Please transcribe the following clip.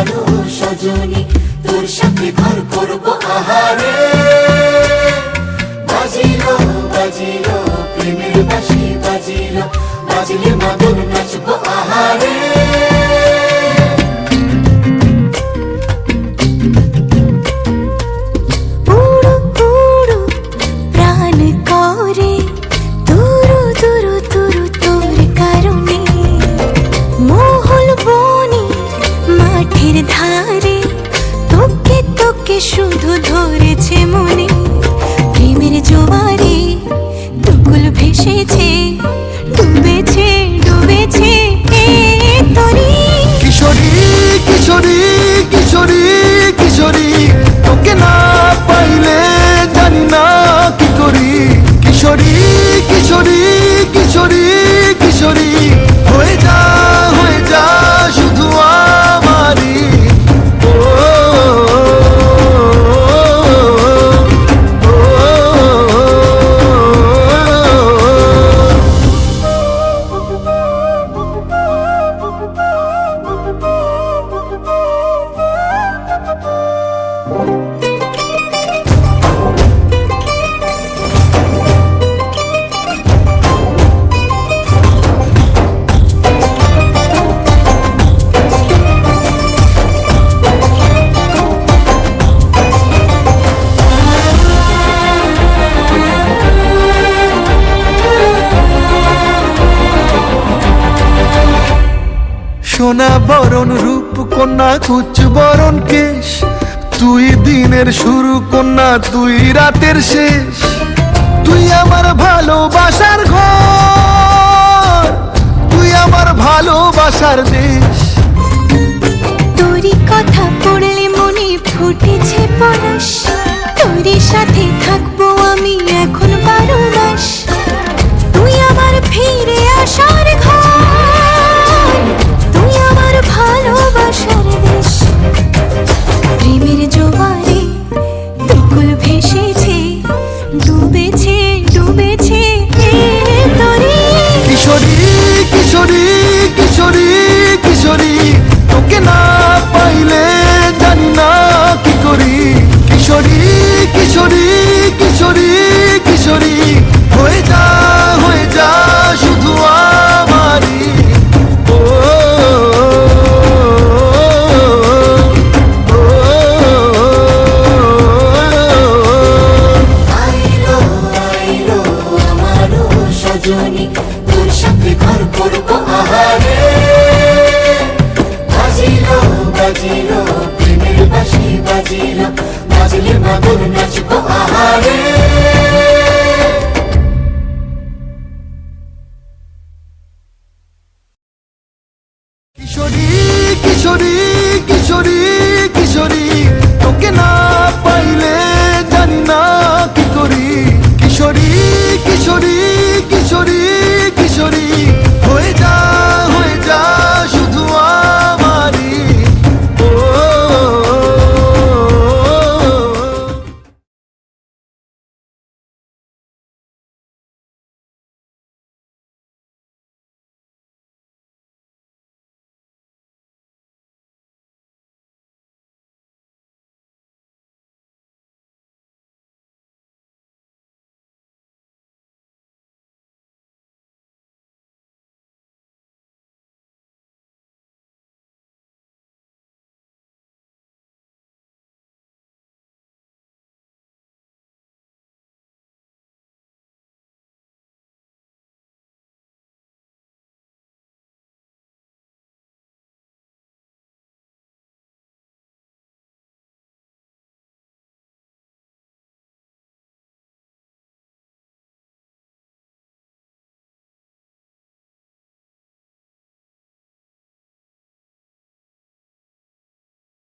আমারও সজনী, তোর সাথে ঘর করব আহারে। বাজিলো বাজিলো প্রেমের বাঁশি, বাজিলো বাজলে মাদল নাচব আহারে। ধারে তোকে তোকে শুধু ধরেছে মনে, প্রেমের জোয়ারে দুকুল ভেসেছে, ডুবেছে ডুবেছে তরি। কিশোরী কিশোরী কিশোরী কিশোরী, তোকে না পাইলে জানি না কি করি। কিশোরী কিশোরী কিশোরী কিশোরী, হয়ে যা শুধু আমারই। সোনা বরণ রূপ কন্যা, কুচ বরণ কেশ, তুই দিনের শুরু কন্যা, তুই রাতের শেষ। তুই আমার ভালোবাসার ঘর, তুই আমার ভালোবাসার দেশ। তোরই কথা পড়লে মনে ফুটেছে পরশ, তোরই সাথে থাকবো আমি এখন 12 মাস। তুই আমার ফিরে আসার ঘর, তুই আমার ভালোবাসার দেশ। প্রেমের জোয়ারে দুকুল ভেসেছে, ডুবেছে ডুবেছে তরি। কিশোরী কিশোরী কিশোরী কিশোরী, তোকে না পাইলে জানি না কি করি। কিশোরী কিশোরী কিশোরী কিশোরী, হয়ে যা শুধু আমারই। আইলো আইলো আমারও সজনী, তোর সাথে ঘর করব আহারে। বাজিলো বাজিলো প্রেমের বাঁশি, বাজিলো বাজলে মাদল নাচব আহারে। কিশোরী কিশোরী কিশোরী কিশোরী,